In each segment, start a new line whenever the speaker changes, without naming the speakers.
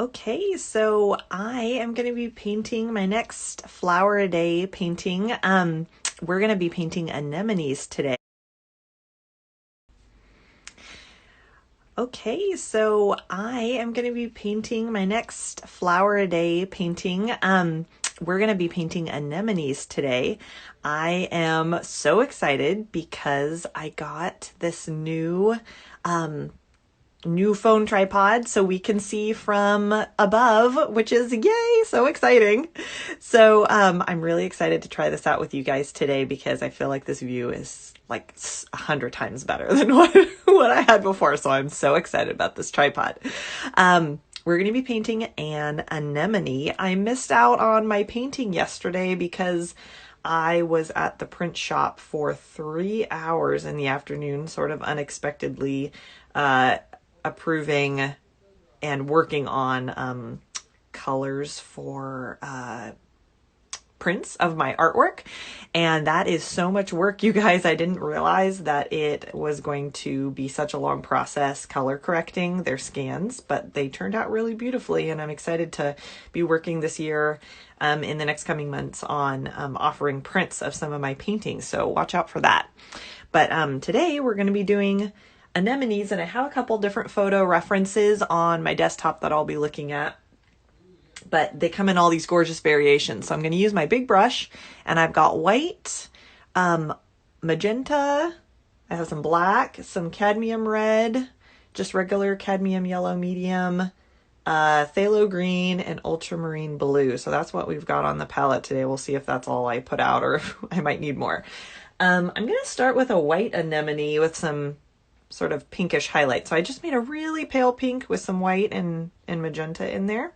Okay, so I am going to be painting my next flower a day painting. We're going to be painting anemones today. Okay, so I am going to be painting my next flower a day painting. We're going to be painting anemones today. I am so excited because I got this new phone tripod so we can see from above, which is yay, so exciting. So I'm really excited to try this out with you guys today because I feel like this view is like 100 times better than what I had before. So I'm so excited about this tripod. We're going to be painting an anemone. I missed out on my painting yesterday because I was at the print shop for 3 hours in the afternoon, sort of unexpectedly, approving and working on colors for prints of my artwork. And that is so much work, you guys. I didn't realize that it was going to be such a long process color correcting their scans, but they turned out really beautifully. And I'm excited to be working this year in the next coming months on offering prints of some of my paintings. So watch out for that. But today we're going to be doing anemones, and I have a couple different photo references on my desktop that I'll be looking at, but they come in all these gorgeous variations. So I'm going to use my big brush, and I've got white, magenta, I have some black, some cadmium red, just regular cadmium yellow medium, phthalo green, and ultramarine blue. So that's what we've got on the palette today. We'll see if that's all I put out or if I might need more. I'm going to start with a white anemone with some sort of pinkish highlight. So I just made a really pale pink with some white and magenta in there.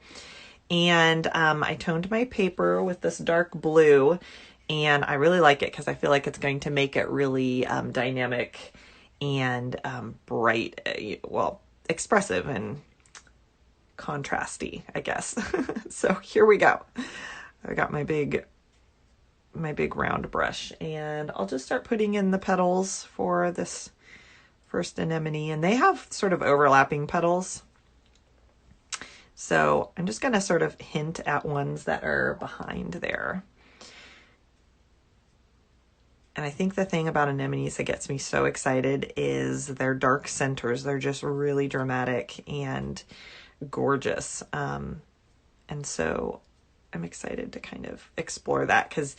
And I toned my paper with this dark blue, and I really like it because I feel like it's going to make it really dynamic and bright, well, expressive and contrasty, I guess. So here we go. I got my big round brush, and I'll just start putting in the petals for this first anemone, and they have sort of overlapping petals. So I'm just going to sort of hint at ones that are behind there. And I think the thing about anemones that gets me so excited is their dark centers. They're just really dramatic and gorgeous. And so I'm excited to kind of explore that because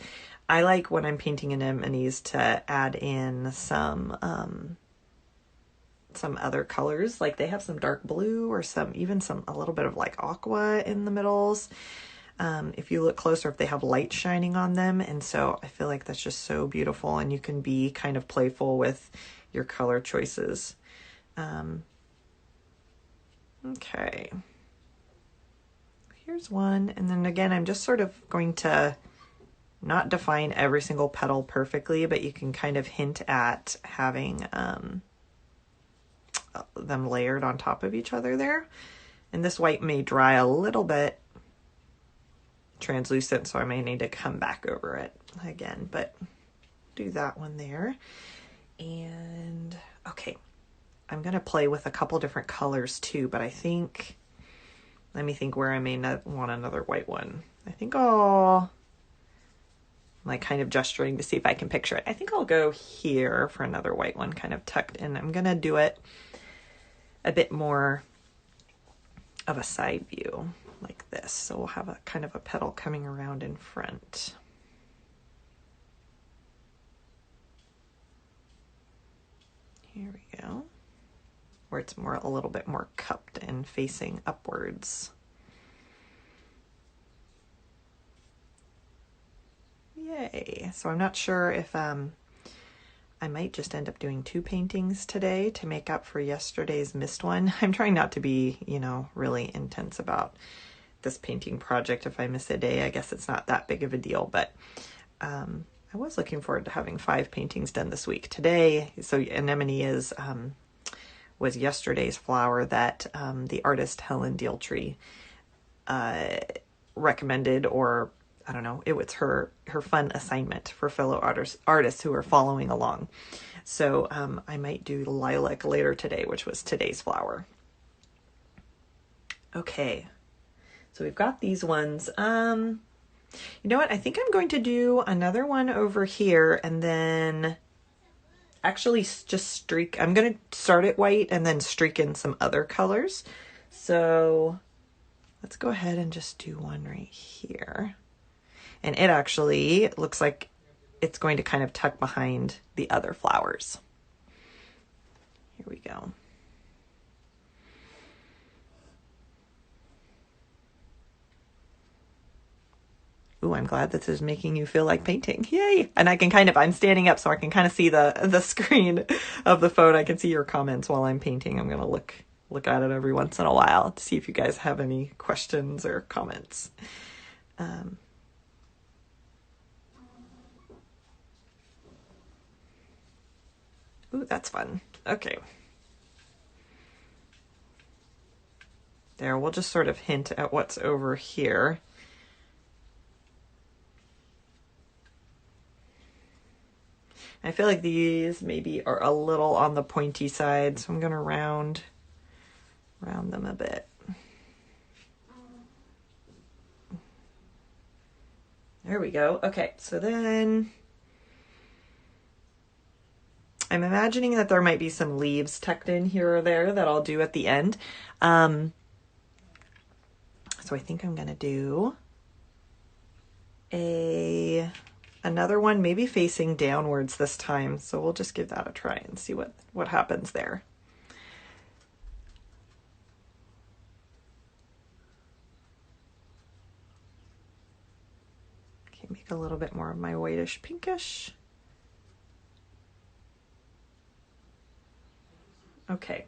I like when I'm painting anemones to add in some other colors, like they have some dark blue or a little bit of like aqua in the middles. If you look closer, if they have light shining on them. And so I feel like that's just so beautiful, and you can be kind of playful with your color choices. Okay. Here's one. And then again, I'm just sort of going to not define every single petal perfectly, but you can kind of hint at having, them layered on top of each other there. And this white may dry a little bit translucent, so I may need to come back over it again, but do that one there. And okay, I'm going to play with a couple different colors too, but I think, let me think where I may not want another white one. I think I'm like kind of gesturing to see if I can picture it. I think I'll go here for another white one kind of tucked in. I'm going to do it a bit more of a side view like this. So we'll have a kind of a petal coming around in front. Here we go. Where it's a little bit more cupped and facing upwards. Yay. So I'm not sure if I might just end up doing 2 paintings today to make up for yesterday's missed one. I'm trying not to be, really intense about this painting project. If I miss a day, I guess it's not that big of a deal, but I was looking forward to having 5 paintings done this week. Today, so anemone was yesterday's flower that the artist Helen Dealtree recommended, or I don't know, it was her fun assignment for fellow artists who are following along. So I might do lilac later today, which was today's flower. Okay, So we've got these ones. You know what? I think I'm going to do another one over here and then actually just streak. I'm going to start it white and then streak in some other colors. So let's go ahead and just do one right here. And it actually looks like it's going to kind of tuck behind the other flowers. Here we go. Ooh, I'm glad this is making you feel like painting. Yay! And I can I'm standing up so I can kind of see the screen of the phone. I can see your comments while I'm painting. I'm gonna look at it every once in a while to see if you guys have any questions or comments. Ooh, that's fun. Okay. There, we'll just sort of hint at what's over here. I feel like these maybe are a little on the pointy side, so I'm gonna round them a bit. There we go. Okay, so then I'm imagining that there might be some leaves tucked in here or there that I'll do at the end. So I think I'm gonna do another one, maybe facing downwards this time. So we'll just give that a try and see what happens there. Okay, make a little bit more of my whitish pinkish. Okay,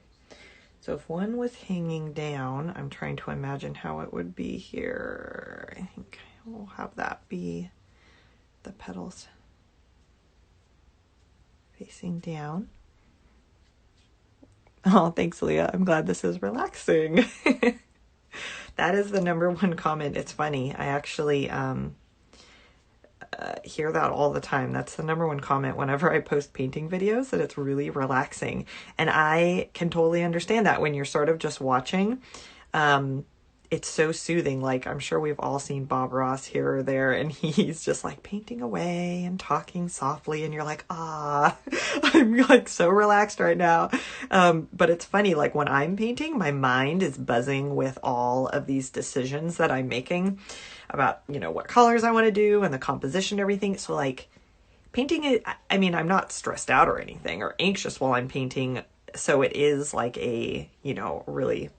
so if one was hanging down, I'm trying to imagine how it would be here. I think we'll have that be the petals facing down. Oh, thanks, Leah. I'm glad this is relaxing. That is the #1 comment. It's funny. I actually hear that all the time. That's the #1 comment whenever I post painting videos, that it's really relaxing. And I can totally understand that when you're sort of just watching. It's so soothing. Like, I'm sure we've all seen Bob Ross here or there, and he's just like painting away and talking softly, and you're like, ah, I'm like so relaxed right now. But it's funny, like when I'm painting, my mind is buzzing with all of these decisions that I'm making about, you know, what colors I want to do and the composition and everything. So like painting it, I mean, I'm not stressed out or anything or anxious while I'm painting. So it is like a, you know, really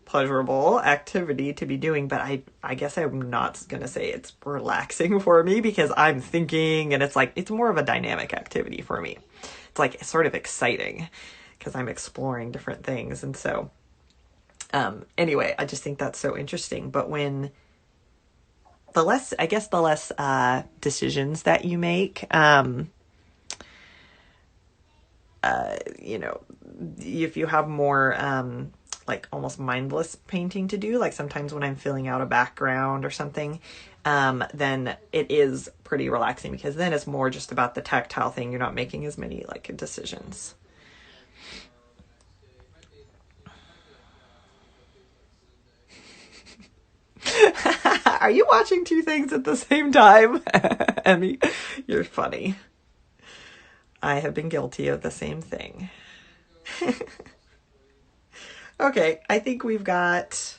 pleasurable activity to be doing, but I guess I'm not gonna say it's relaxing for me because I'm thinking, and it's like it's more of a dynamic activity for me. It's like sort of exciting because I'm exploring different things. And so anyway, I just think that's so interesting. But when the less decisions that you make, you know, if you have more like almost mindless painting to do, like sometimes when I'm filling out a background or something, then it is pretty relaxing because then it's more just about the tactile thing. You're not making as many like decisions. Are you watching two things at the same time? Emmy, you're funny. I have been guilty of the same thing. Okay, I think we've got,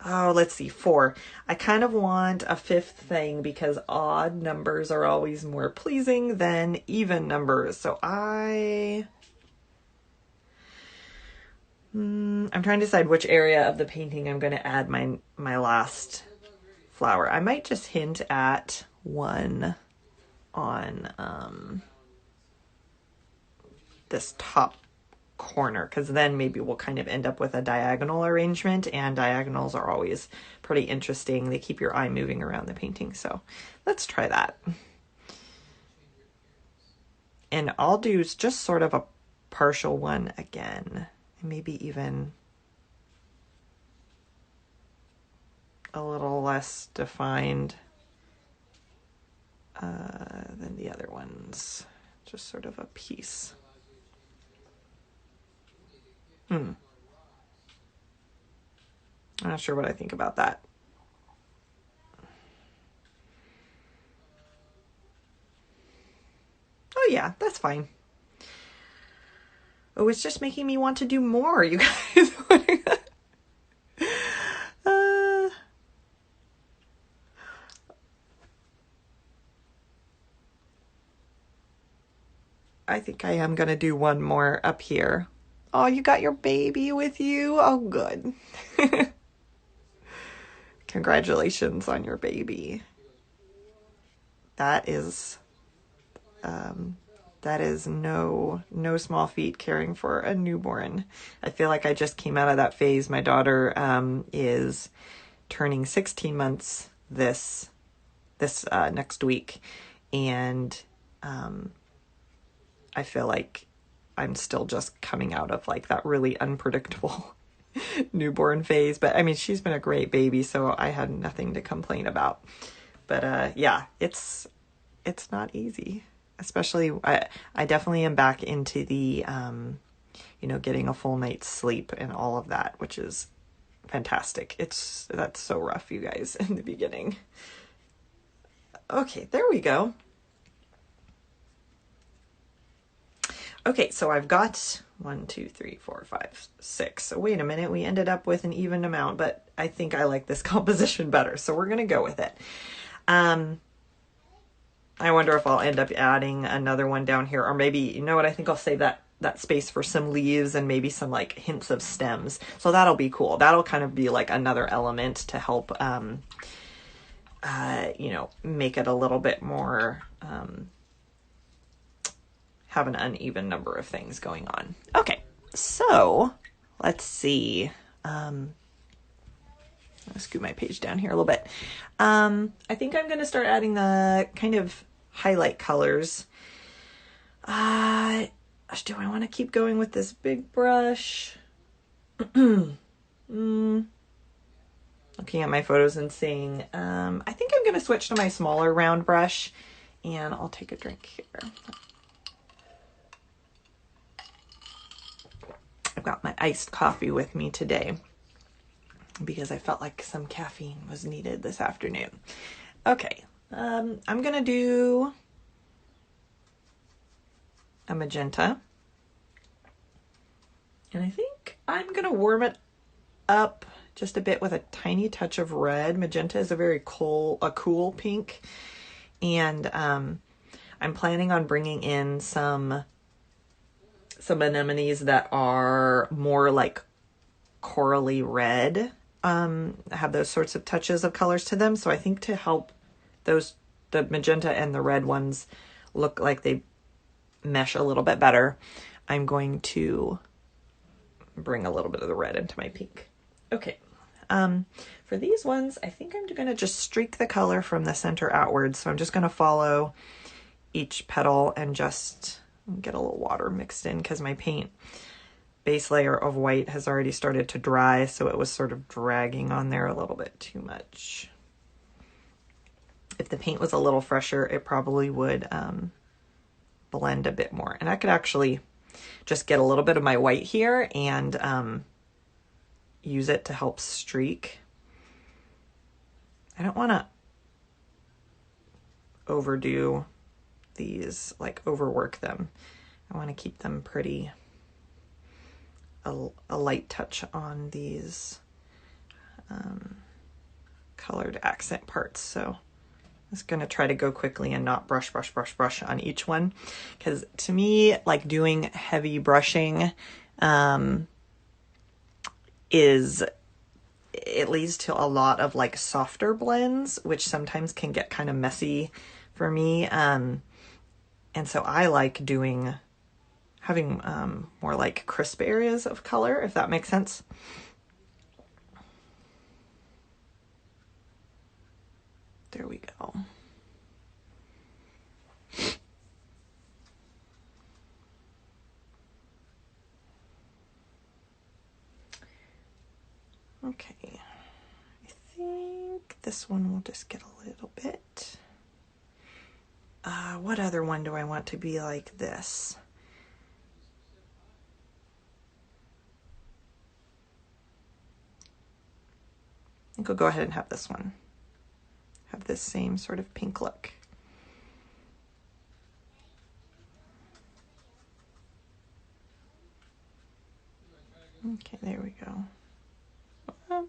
oh, let's see, 4. I kind of want a 5th thing because odd numbers are always more pleasing than even numbers. So I'm trying to decide which area of the painting I'm going to add my last flower. I might just hint at one on this top corner, because then maybe we'll kind of end up with a diagonal arrangement, and diagonals are always pretty interesting. They keep your eye moving around the painting. So let's try that. And I'll do just sort of a partial one again, and maybe even a little less defined than the other ones. Just sort of a piece. I'm not sure what I think about that. Oh yeah, that's fine. Oh, it's just making me want to do more, you guys. I think I am gonna do one more up here. Oh, you got your baby with you? Oh, good. Congratulations on your baby. That is no small feat caring for a newborn. I feel like I just came out of that phase. My daughter is turning 16 months this next week, and I feel like I'm still just coming out of like that really unpredictable newborn phase. But I mean, she's been a great baby, so I had nothing to complain about. But yeah, it's not easy. Especially, I definitely am back into the, getting a full night's sleep and all of that, which is fantastic. That's so rough, you guys, in the beginning. Okay, there we go. Okay, so I've got 1, 2, 3, 4, 5, 6. So wait a minute, we ended up with an even amount, but I think I like this composition better, so we're gonna go with it. I wonder if I'll end up adding another one down here, or maybe, you know what, I think I'll save that space for some leaves and maybe some like hints of stems. So that'll be cool. That'll kind of be like another element to help, make it a little bit more, have an uneven number of things going on. Okay, so let's see. I'll scoot my page down here a little bit. I think I'm going to start adding the kind of highlight colors. Do I want to keep going with this big brush? Looking at my photos and seeing, I think I'm going to switch to my smaller round brush, and I'll take a drink here. I've got my iced coffee with me today because I felt like some caffeine was needed this afternoon. Okay, I'm gonna do a magenta, and I think I'm gonna warm it up just a bit with a tiny touch of red. Magenta is a very cool pink, and I'm planning on bringing in some anemones that are more like corally red, have those sorts of touches of colors to them. So I think to help the magenta and the red ones look like they mesh a little bit better, I'm going to bring a little bit of the red into my pink. Okay. For these ones, I think I'm going to just streak the color from the center outwards. So I'm just going to follow each petal and just get a little water mixed in because my paint base layer of white has already started to dry, so it was sort of dragging on there a little bit too much. If the paint was a little fresher, it probably would blend a bit more. And I could actually just get a little bit of my white here and use it to help streak. I don't want to overdo these, like overwork them. I want to keep them pretty, a light touch on these colored accent parts. So I'm just going to try to go quickly and not brush on each one, because to me, like doing heavy brushing it leads to a lot of like softer blends, which sometimes can get kind of messy for me. And so I like having more like crisp areas of color, if that makes sense. There we go. Okay, I think this one will just get a little bit. What other one do I want to be like this? think we'll go ahead and have this one. Have this same sort of pink look. Okay, there we go. I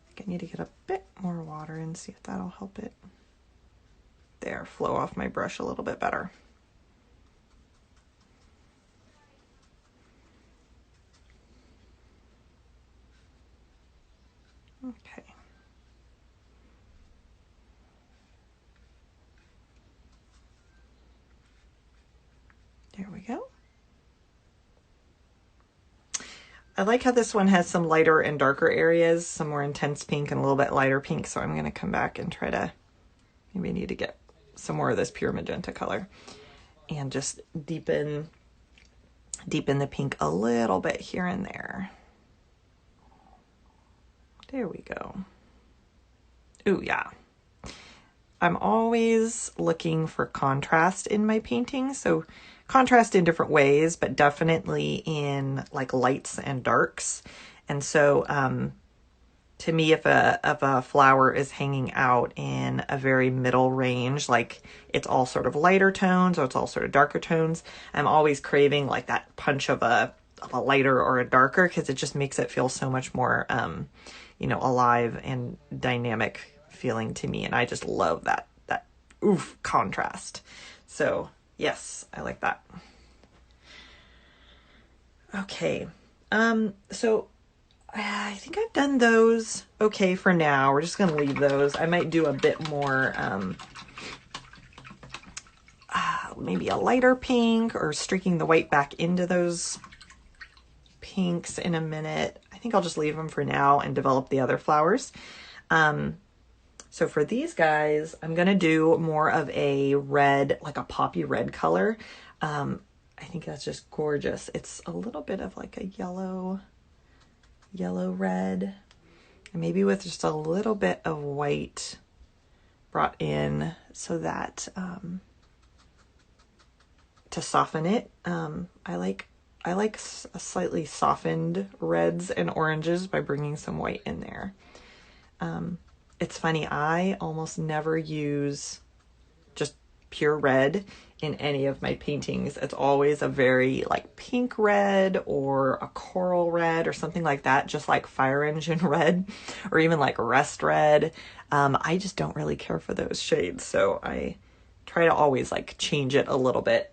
think I need to get a bit more water and see if that'll help it. There, flow off my brush a little bit better. Okay. There we go. I like how this one has some lighter and darker areas, some more intense pink and a little bit lighter pink. So I'm going to come back and try to, maybe need to get some more of this pure magenta color and just deepen the pink a little bit here and there. There we go. Ooh, yeah. I'm always looking for contrast in my paintings. So contrast in different ways, but definitely in like lights and darks. And so to me, if a flower is hanging out in a very middle range, like it's all sort of lighter tones or it's all sort of darker tones, I'm always craving like that punch of a lighter or a darker, because it just makes it feel so much more you know, alive and dynamic feeling to me. And I just love that oof contrast. So yes, I like that. Okay. So I think I've done those okay for now. We're just going to leave those. I might do a bit more, maybe a lighter pink or streaking the white back into those pinks in a minute. I think I'll just leave them for now and develop the other flowers. So for these guys, I'm going to do more of a red, like a poppy red color. I think that's just gorgeous. It's a little bit of like a yellow red, and maybe with just a little bit of white brought in so that to soften it. I like a slightly softened reds and oranges by bringing some white in there. It's funny, I almost never use just pure red in any of my paintings. It's always a very like pink red or a coral red or something like that, just like fire engine red or even like rust red. I just don't really care for those shades, so I try to always like change it a little bit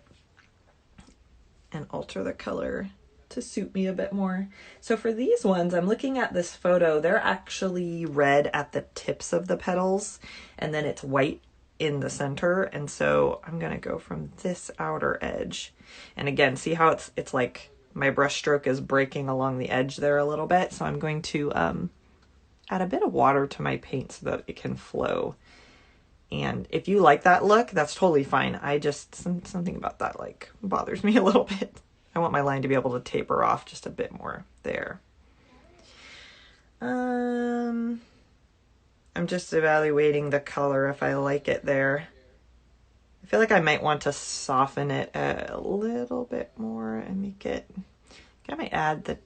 and alter the color to suit me a bit more. So for these ones, I'm looking at this photo, they're actually red at the tips of the petals and then it's white in the center. And so I'm going to go from this outer edge. And again, see how it's like my brush stroke is breaking along the edge there a little bit. So I'm going to add a bit of water to my paint so that it can flow. And if you like that look, that's totally fine. I just, something about that like bothers me a little bit. I want my line to be able to taper off just a bit more there. I'm just evaluating the color if I like it there. I feel like I might want to soften it a little bit more and make it, I might add the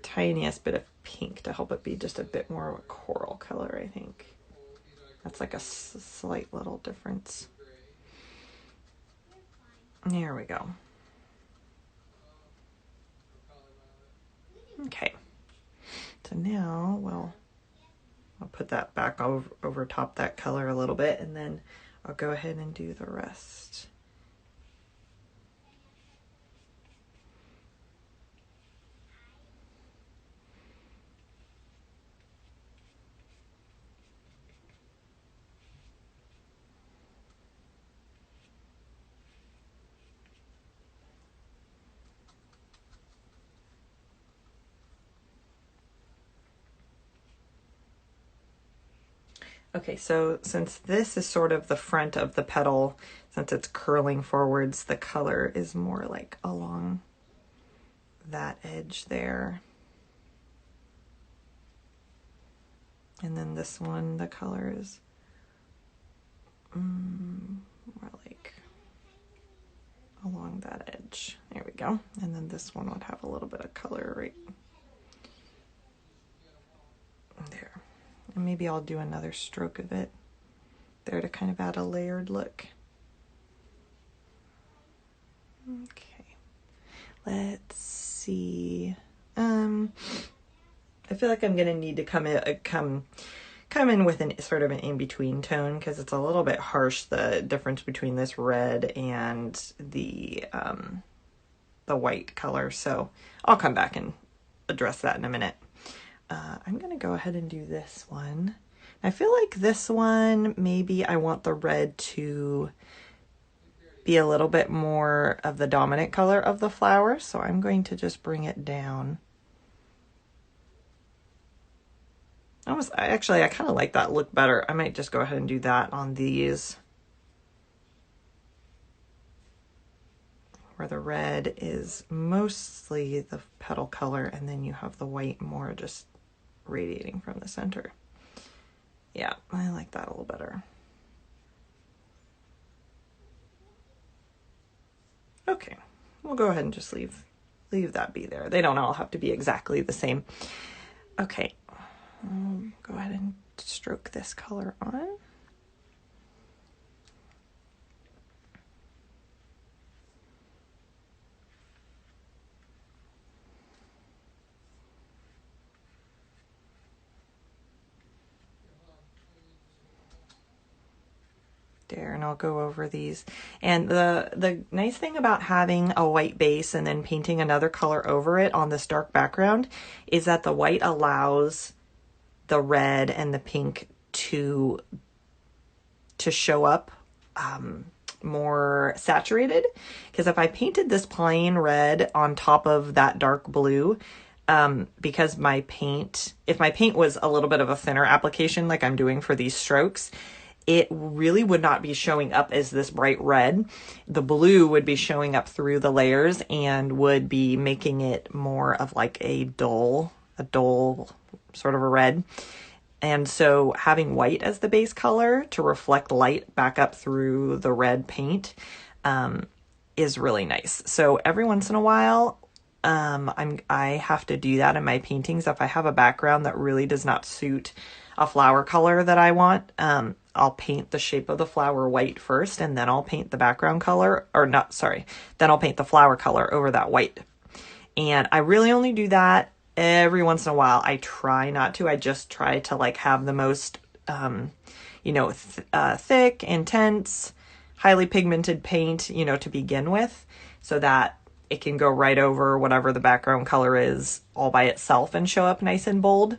tiniest bit of pink to help it be just a bit more of a coral color, I think. That's like a slight little difference. There we go. Okay, so now I'll put that back over top that color a little bit, and then I'll go ahead and do the rest. Okay, so since this is sort of the front of the petal, since it's curling forwards, the color is more like along that edge there. And then this one, the color is more like along that edge. There we go. And then this one would have a little bit of color right there. And maybe I'll do another stroke of it there to kind of add a layered look. Okay, let's see. I feel like I'm gonna need to come in with an sort of an in-between tone because it's a little bit harsh, the difference between this red and the white color. So I'll come back and address that in a minute. I'm gonna go ahead and do this one. I feel like this one, maybe I want the red to be a little bit more of the dominant color of the flower, so I'm going to just bring it down. I kind of like that look better. I might just go ahead and do that on these, where the red is mostly the petal color, and then you have the white more just radiating from the center. Yeah, I like that a little better. Okay, we'll go ahead and just leave that be there. They don't all have to be exactly the same. Okay, go ahead and stroke this color on. There, and I'll go over these. And the nice thing about having a white base and then painting another color over it on this dark background is that the white allows the red and the pink to show up more saturated. Because if I painted this plain red on top of that dark blue, because if my paint was a little bit of a thinner application like I'm doing for these strokes, it really would not be showing up as this bright red. The blue would be showing up through the layers and would be making it more of like a dull sort of a red. And so having white as the base color to reflect light back up through the red paint is really nice. So every once in a while, I have to do that in my paintings. If I have a background that really does not suit a flower color that I want, I'll paint the shape of the flower white first, and then I'll paint the background color, then I'll paint the flower color over that white. And I really only do that every once in a while. I try not to. I just try to like have the most, thick, intense, highly pigmented paint, to begin with, so that it can go right over whatever the background color is all by itself and show up nice and bold.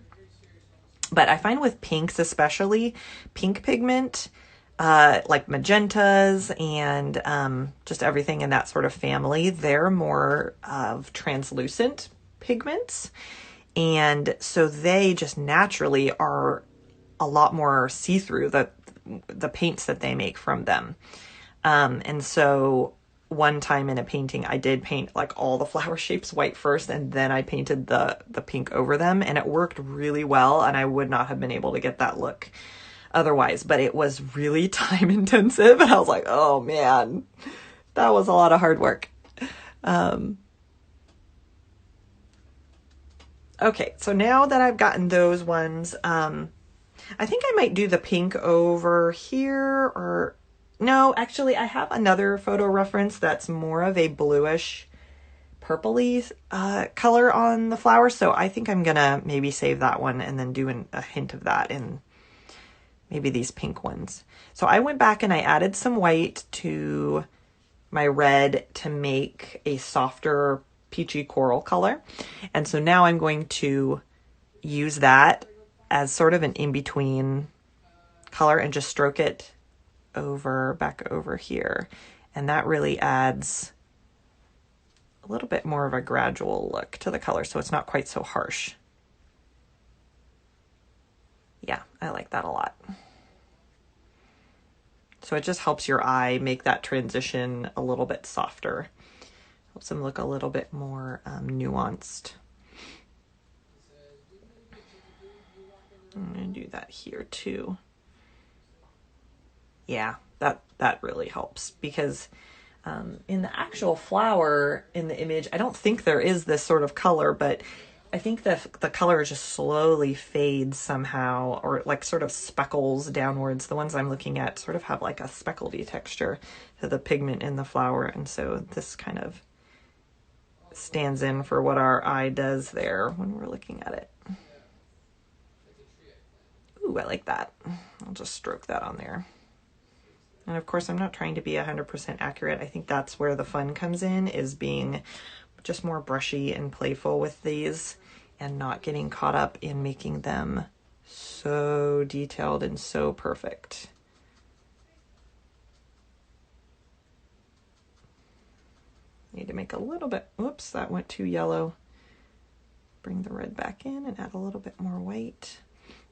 But I find with pinks, especially pink pigment, like magentas and just everything in that sort of family, they're more of translucent pigments. And so they just naturally are a lot more see-through, the paints that they make from them. And so one time in a painting, I did paint like all the flower shapes white first, and then I painted the pink over them, and it worked really well, and I would not have been able to get that look otherwise. But it was really time intensive, and I was like, oh man, that was a lot of hard work. Okay, so now that I've gotten those ones, I think I might do the pink over here, or no, actually I have another photo reference that's more of a bluish purpley color on the flower, so I think I'm gonna maybe save that one and then do a hint of that in maybe these pink ones. So I went back and I added some white to my red to make a softer peachy coral color, and so now I'm going to use that as sort of an in-between color and just stroke it back over here, and that really adds a little bit more of a gradual look to the color, so it's not quite so harsh. Yeah, I like that a lot. So it just helps your eye make that transition a little bit softer. Helps them look a little bit more nuanced. I'm going to do that here too. Yeah, that really helps, because in the actual flower in the image, I don't think there is this sort of color, but I think the color just slowly fades somehow, or like sort of speckles downwards. The ones I'm looking at sort of have like a speckledy texture to the pigment in the flower, and so this kind of stands in for what our eye does there when we're looking at it. Ooh, I like that. I'll just stroke that on there. And of course, I'm not trying to be 100% accurate. I think that's where the fun comes in, is being just more brushy and playful with these and not getting caught up in making them so detailed and so perfect. Need to make a little bit, whoops, that went too yellow. Bring the red back in and add a little bit more white.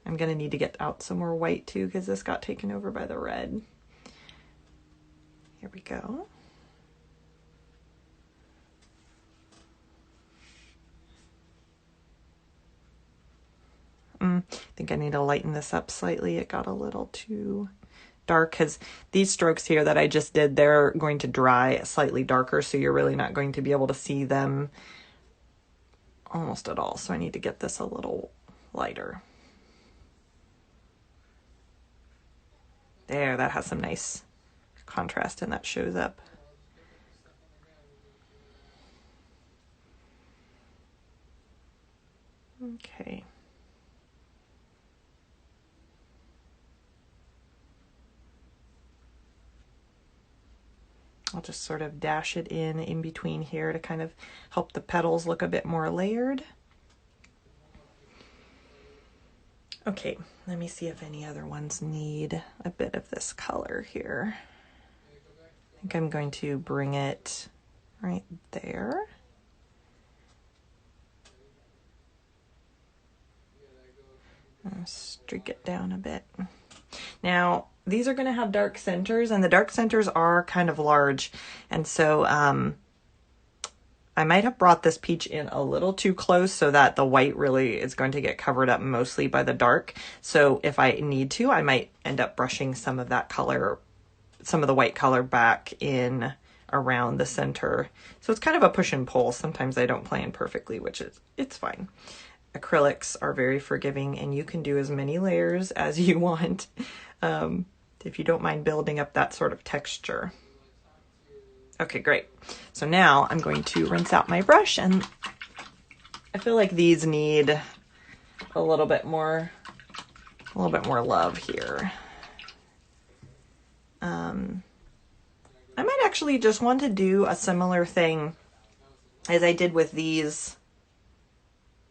I'm gonna need to get out some more white too, because this got taken over by the red. Here we go. I think I need to lighten this up slightly. It got a little too dark, because these strokes here that I just did, they're going to dry slightly darker, so you're really not going to be able to see them almost at all. So I need to get this a little lighter. There, that has some nice contrast and that shows up. Okay. I'll just sort of dash it in between here to kind of help the petals look a bit more layered. Okay, let me see if any other ones need a bit of this color here. I think I'm going to bring it right there. Streak it down a bit. Now, these are going to have dark centers, and the dark centers are kind of large, and so I might have brought this peach in a little too close so that the white really is going to get covered up mostly by the dark. So if I need to, I might end up brushing some of that color, some of the white color back in around the center. So it's kind of a push and pull. Sometimes I don't plan perfectly, which is, it's fine. Acrylics are very forgiving, and you can do as many layers as you want if you don't mind building up that sort of texture. Okay, great. So now I'm going to rinse out my brush, and I feel like these need a little bit more love here. I might actually just want to do a similar thing as I did with these,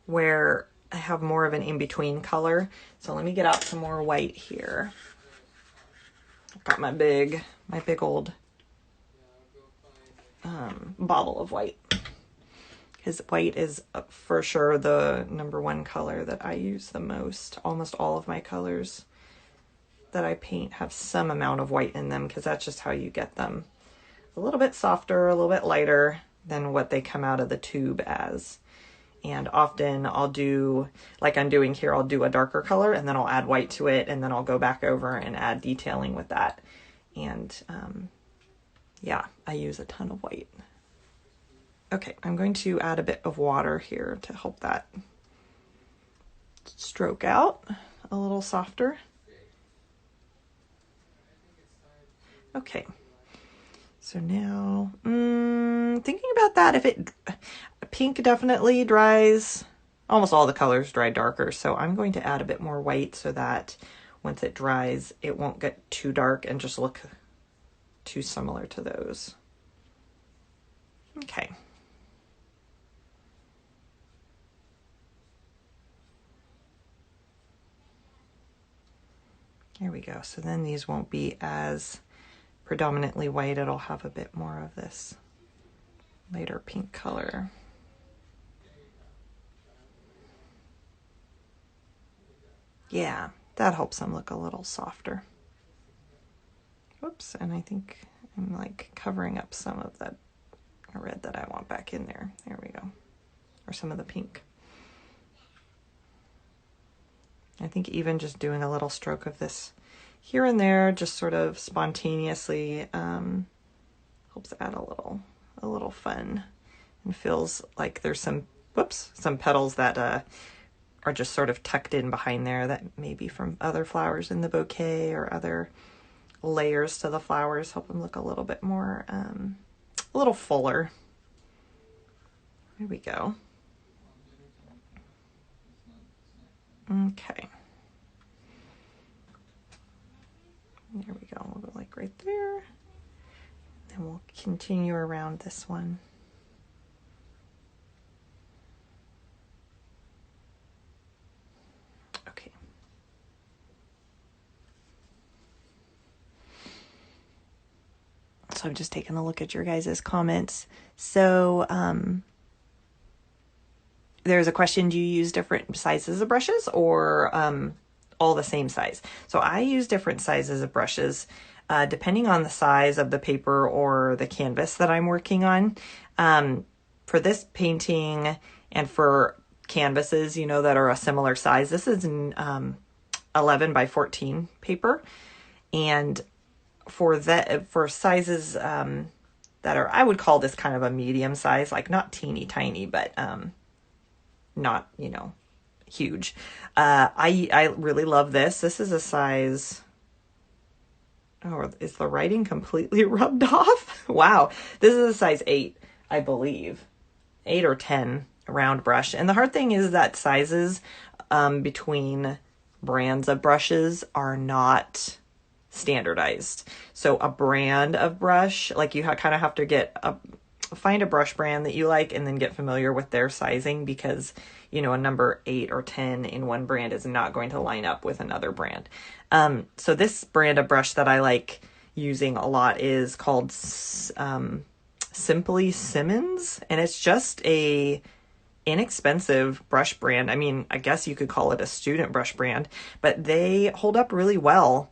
where I have more of an in-between color. So let me get out some more white here. I've got my big old bottle of white, because white is for sure the #1 color that I use the most. Almost all of my colors that I paint have some amount of white in them, because that's just how you get them a little bit softer, a little bit lighter than what they come out of the tube as. And often I'll do, like I'm doing here, I'll do a darker color and then I'll add white to it, and then I'll go back over and add detailing with that. And yeah, I use a ton of white. Okay, I'm going to add a bit of water here to help that stroke out a little softer. Okay, so now thinking about that, if it, pink definitely dries, almost all the colors dry darker, so I'm going to add a bit more white so that once it dries, it won't get too dark and just look too similar to those. Okay. There we go. So then these won't be as predominantly white. It'll have a bit more of this lighter pink color. Yeah, that helps them look a little softer. Whoops, and I think I'm like covering up some of that red that I want back in there. There we go. Or some of the pink. I think even just doing a little stroke of this here and there, just sort of spontaneously, helps add a little fun, and feels like there's some whoops, some petals that are just sort of tucked in behind there that may be from other flowers in the bouquet or other layers to the flowers. Help them look a little bit more, a little fuller. There we go. Okay. There we go. We'll go like right there. And we'll continue around this one. Okay. So I'm just taking a look at your guys' comments. So, there's a question, do you use different sizes of brushes or all the same size? So I use different sizes of brushes depending on the size of the paper or the canvas that I'm working on. For this painting and for canvases, you know, that are a similar size, this is an 11 by 14 paper. And for sizes that are, I would call this kind of a medium size, like not teeny tiny, but not, you know, huge. I really love this. This is a size, oh, is the writing completely rubbed off? Wow. This is a size 8, I believe. 8 or 10 round brush. And the hard thing is that sizes between brands of brushes are not standardized. So a brand of brush, like you kind of have to find a brush brand that you like and then get familiar with their sizing, because, you know, a number 8 or 10 in one brand is not going to line up with another brand. So this brand of brush that I like using a lot is called Simply Simmons, and it's just a inexpensive brush brand. I mean, I guess you could call it a student brush brand, but they hold up really well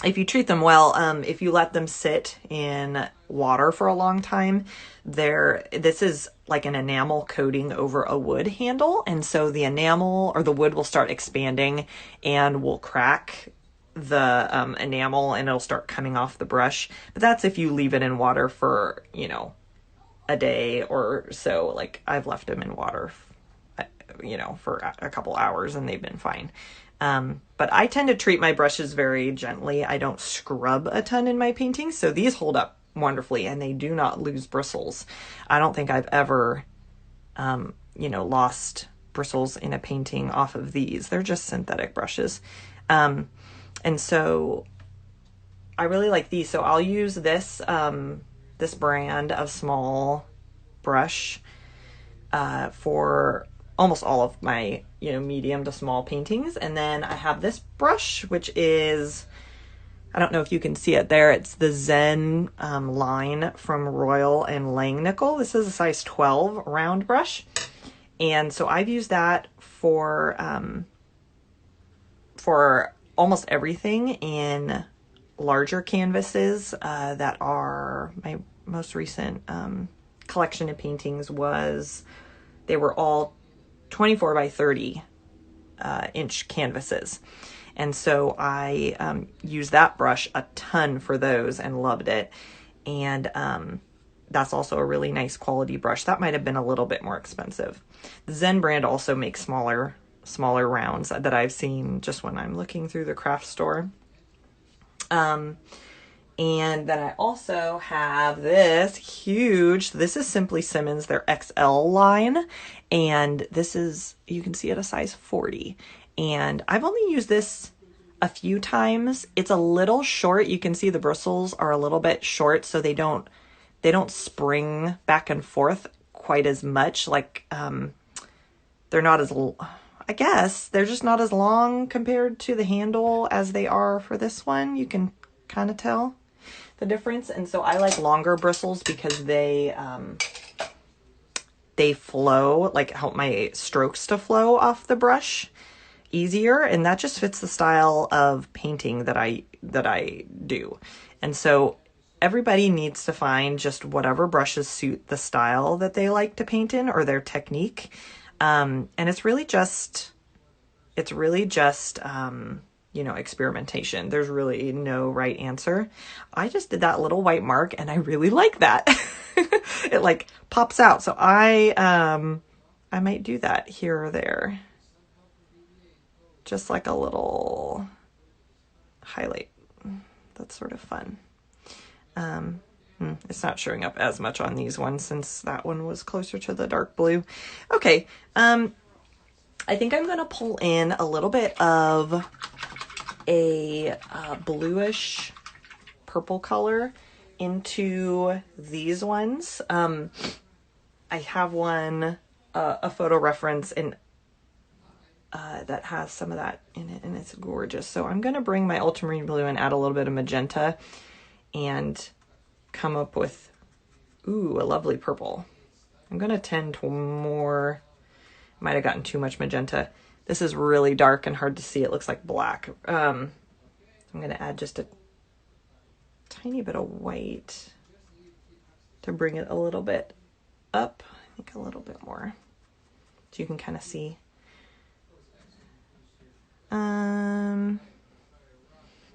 if you treat them well. If you let them sit in water for a long time, this is like an enamel coating over a wood handle, and so the enamel or the wood will start expanding and will crack the enamel, and it'll start coming off the brush. But that's if you leave it in water for, you know, a day or so. Like I've left them in water, you know, for a couple hours and they've been fine. But I tend to treat my brushes very gently. I don't scrub a ton in my paintings, so these hold up wonderfully and they do not lose bristles. I don't think I've ever, you know, lost bristles in a painting off of these. They're just synthetic brushes. And so I really like these. So I'll use this, this brand of small brush, for almost all of my, you know, medium to small paintings. And then I have this brush, which is, I don't know if you can see it there. It's the Zen line from Royal and Langnickel. This is a size 12 round brush. And so I've used that for almost everything in larger canvases that are my most recent collection of paintings they were all 24 by 30 inch canvases. And so I used that brush a ton for those and loved it. And that's also a really nice quality brush. That might have been a little bit more expensive. The Zen brand also makes smaller rounds that I've seen just when I'm looking through the craft store. And then I also have this this is Simply Simmons, their XL line. And this is, you can see it, a size 40. And I've only used this a few times. It's a little short. You can see the bristles are a little bit short, so they don't spring back and forth quite as much. Like, they're not as, I guess, they're just not as long compared to the handle as they are for this one. You can kind of tell the difference. And so I like longer bristles because they flow, like help my strokes to flow off the brush easier, and that just fits the style of painting that I do. And so everybody needs to find just whatever brushes suit the style that they like to paint in or their technique. And it's really just you know, experimentation. There's really no right answer. I just did that little white mark and I really like that. It like pops out. So I I might do that here or there. Just like a little highlight. That's sort of fun. It's not showing up as much on these ones since that one was closer to the dark blue. Okay, I think I'm going to pull in a little bit of a bluish purple color into these ones. I have one, a photo reference in that has some of that in it, and it's gorgeous. So I'm going to bring my ultramarine blue and add a little bit of magenta and come up with, ooh, a lovely purple. I'm going to tend to more, might have gotten too much magenta. This is really dark and hard to see. It looks like black. I'm going to add just a tiny bit of white to bring it a little bit up. I think a little bit more, so you can kind of see.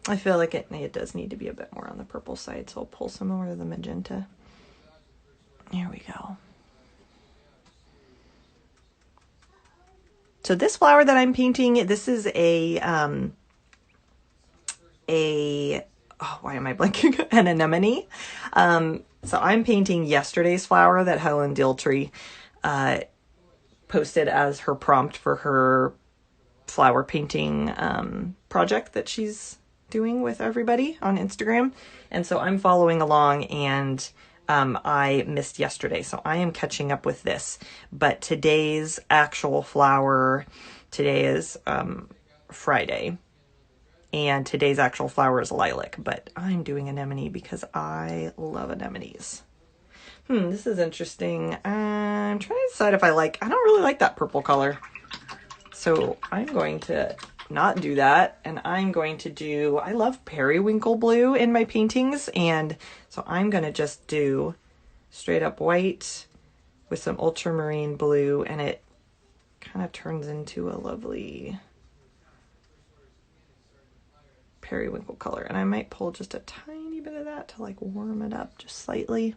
I feel like it does need to be a bit more on the purple side, so I'll pull some more of the magenta. Here we go. So this flower that I'm painting, this is a oh, why am I blanking? An anemone. So I'm painting yesterday's flower that Helen Diltree posted as her prompt for her flower painting project that she's doing with everybody on Instagram. And so I'm following along, and I missed yesterday, so I am catching up with this. But today's actual flower, today is Friday, and today's actual flower is lilac, but I'm doing anemone because I love anemones. This is interesting. I'm trying to decide if I don't really like that purple color. So I'm going to not do that, and I'm going to do, I love periwinkle blue in my paintings, and so I'm going to just do straight up white with some ultramarine blue, and it kind of turns into a lovely periwinkle color. And I might pull just a tiny bit of that to like warm it up just slightly.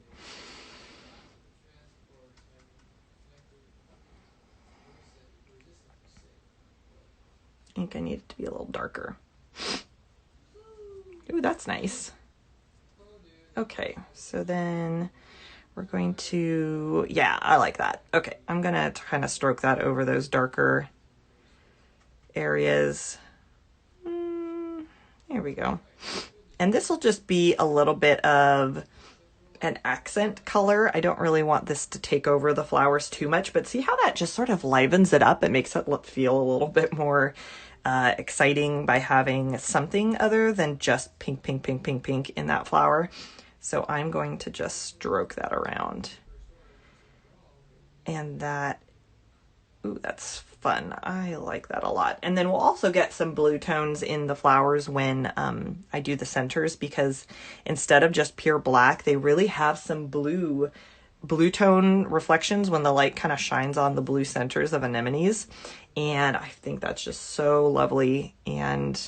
I think I need it to be a little darker. Ooh, that's nice. Okay, so then we're going to, yeah, I like that. Okay, I'm gonna kind of stroke that over those darker areas. There we go. And this will just be a little bit of an accent color. I don't really want this to take over the flowers too much, but see how that just sort of livens it up? It makes it feel a little bit more exciting by having something other than just pink, pink, pink, pink, pink in that flower. So I'm going to just stroke that around. And that, ooh, that's fun. I like that a lot. And then we'll also get some blue tones in the flowers when I do the centers, because instead of just pure black, they really have some blue tone reflections when the light kind of shines on the blue centers of anemones. And I think that's just so lovely and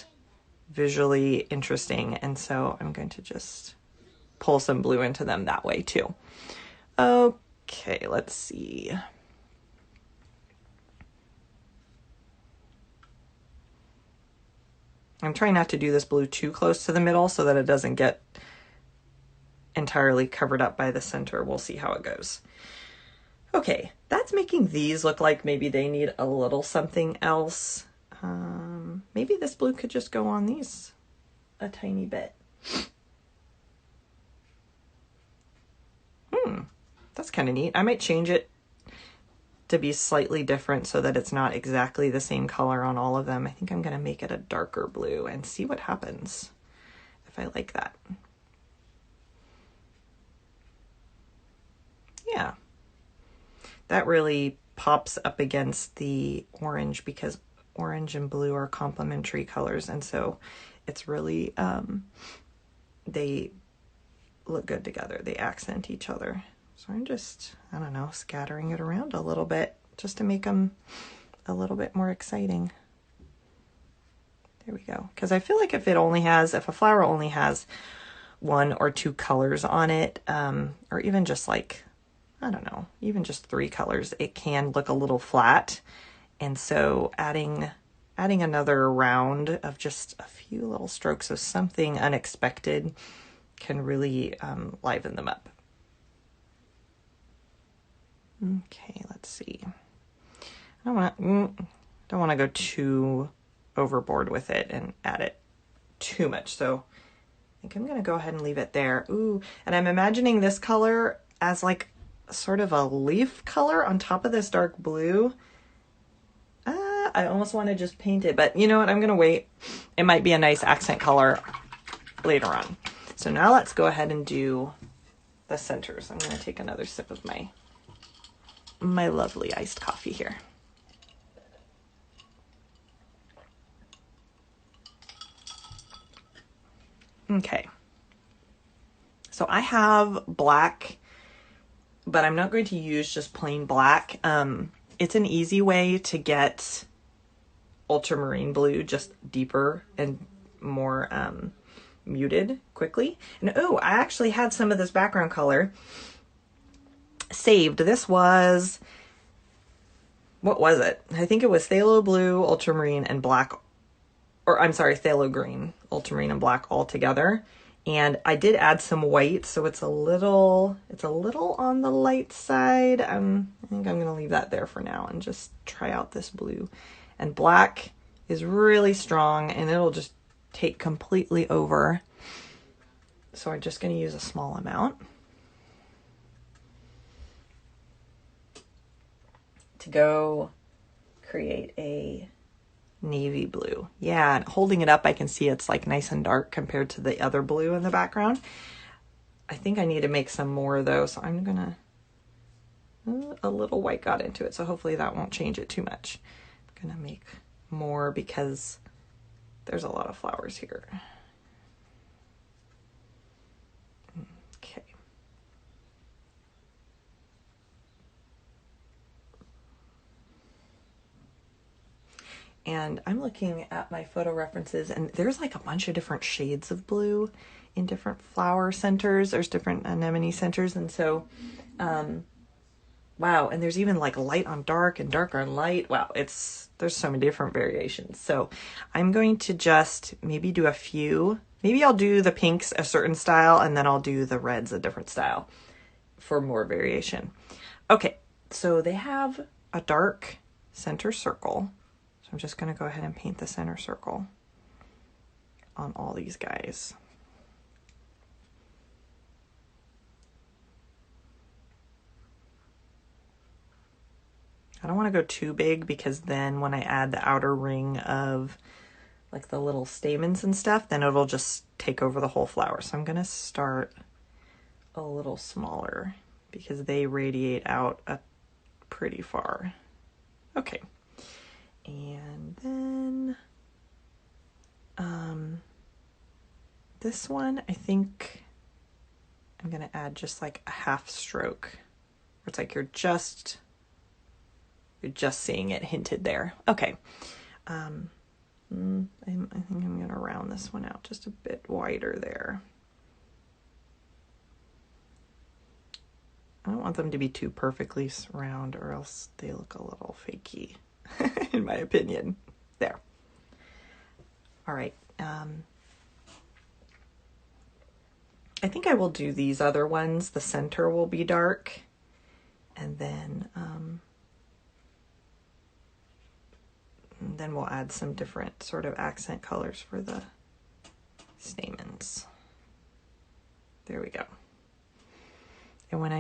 visually interesting. And so I'm going to just pull some blue into them that way too. Okay, let's see. I'm trying not to do this blue too close to the middle so that it doesn't get entirely covered up by the center. We'll see how it goes. Okay, that's making these look like maybe they need a little something else. Maybe this blue could just go on these a tiny bit. That's kind of neat. I might change it to be slightly different so that it's not exactly the same color on all of them. I think I'm going to make it a darker blue and see what happens if I like that. Yeah, that really pops up against the orange because orange and blue are complementary colors, and so it's really they look good together. They accent each other. So I'm just, I don't know, scattering it around a little bit just to make them a little bit more exciting. There we go. Because I feel like if a flower only has one or two colors on it, or even just like, I don't know, even just 3 colors, it can look a little flat. And so adding another round of just a few little strokes of something unexpected can really liven them up. Okay, let's see. I don't want to go too overboard with it and add it too much. So I think I'm going to go ahead and leave it there. Ooh, and I'm imagining this color as like sort of a leaf color on top of this dark blue. I almost want to just paint it, but you know what? I'm going to wait. It might be a nice accent color later on. So now let's go ahead and do the centers. I'm going to take another sip of my lovely iced coffee here. Okay. So I have black, but I'm not going to use just plain black. It's an easy way to get ultramarine blue just deeper and more muted quickly. And oh, I actually had some of this background color saved. This was, what was it? I think it was phthalo blue, ultramarine, and black, or I'm sorry, phthalo green, ultramarine, and black all together. And I did add some white, so it's a little on the light side. I think I'm gonna leave that there for now and just try out this blue. And black is really strong and it'll just take completely over. So I'm just gonna use a small amount to go create a navy blue. Yeah, and holding it up, I can see it's like nice and dark compared to the other blue in the background. I think I need to make some more though, so I'm gonna, a little white got into it, so hopefully that won't change it too much. I'm gonna make more because there's a lot of flowers here. Okay. And I'm looking at my photo references and there's like a bunch of different shades of blue in different flower centers. There's different anemone centers. And so, wow. And there's even like light on dark and dark on light. Wow. There's so many different variations. So I'm going to just maybe do a few, maybe I'll do the pinks a certain style and then I'll do the reds a different style for more variation. Okay. So they have a dark center circle. I'm just going to go ahead and paint the center circle on all these guys. I don't want to go too big because then when I add the outer ring of like the little stamens and stuff, then it'll just take over the whole flower. So I'm going to start a little smaller because they radiate out pretty far. Okay. And then this one, I think I'm going to add just like a half stroke. Where it's like you're just seeing it hinted there. Okay. I think I'm going to round this one out just a bit wider there. I don't want them to be too perfectly round or else they look a little fakey. In my opinion. There. All right. I think I will do these other ones. The center will be dark. And then we'll add some different sort of accent colors for the stamens. There we go. And when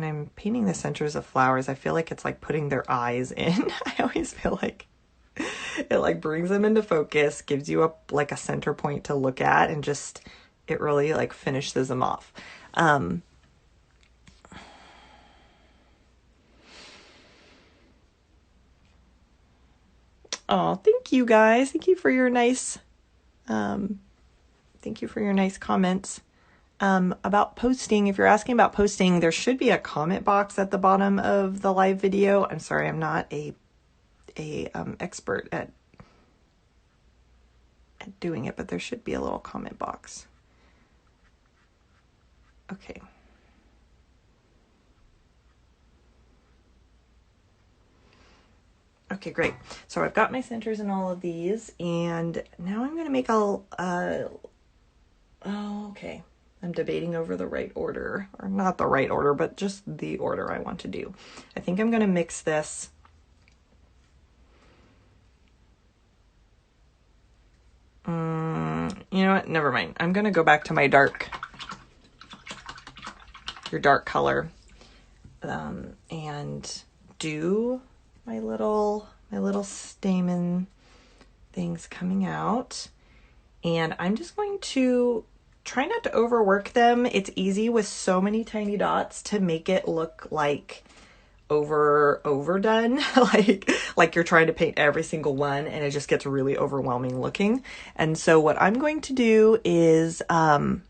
I'm painting the centers of flowers, I feel like it's like putting their eyes in. I always feel like it like brings them into focus, gives you like a center point to look at, and just, it really like finishes them off. Oh, thank you guys. Thank you for your nice comments. About posting, if you're asking about posting, there should be a comment box at the bottom of the live video. I'm sorry, I'm not a expert at doing it, but there should be a little comment box. Okay. Okay, great. So I've got my centers in all of these, and now I'm going to make oh, okay. I'm debating over the right order, or not the right order, but just the order I want to do. I think I'm going to mix this. You know what? Never mind. I'm going to go back to my your dark color, and do my little stamen things coming out. And I'm just going to try not to overwork them. It's easy with so many tiny dots to make it look like overdone, like you're trying to paint every single one, and it just gets really overwhelming looking. And so what I'm going to do is I'm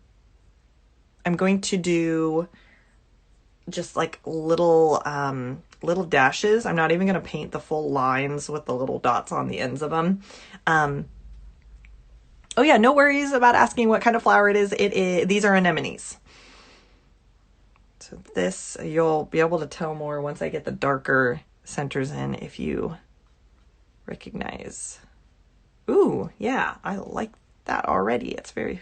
going to do just like little dashes. I'm not even going to paint the full lines with the little dots on the ends of them. Oh yeah, no worries about asking what kind of flower it is. These are anemones. So this, you'll be able to tell more once I get the darker centers in, if you recognize. Ooh, yeah, I like that already. It's very